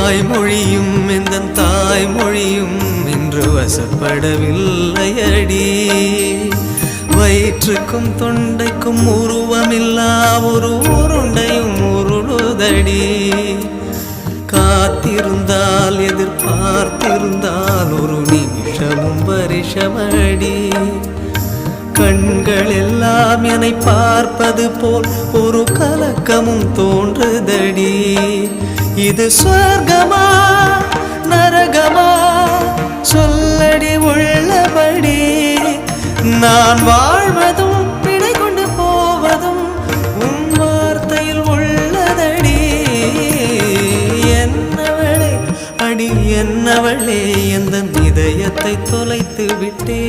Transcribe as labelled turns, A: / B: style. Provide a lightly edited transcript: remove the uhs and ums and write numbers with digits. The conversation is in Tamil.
A: வாய்மொழியும் எந்தன் தாய்மொழியும் இன்று வசப்படவில்லையடி. வயிற்றுக்கும் தொண்டைக்கும் உருவமில்லா ஒரு உருண்டையும் உருளுதடி. காத்திருந்தால் எதிர்பார்த்திருந்தால் ஒரு நிமிஷமும் வருஷமடி. கண்கள் எல்லாம் என்னை பார்ப்பது போல் ஒரு கலக்கமும் தோன்றுதடி. இது சொர்க்கமா நரகமா சொல்லடி உள்ளபடி. நான் வாழ்வதும் பிழை கொண்டு போவதும் உன் வார்த்தையில் உள்ளதடி. என்னவளே அடி என்னவளே எந்த இதயத்தை தொலைத்து விட்டே.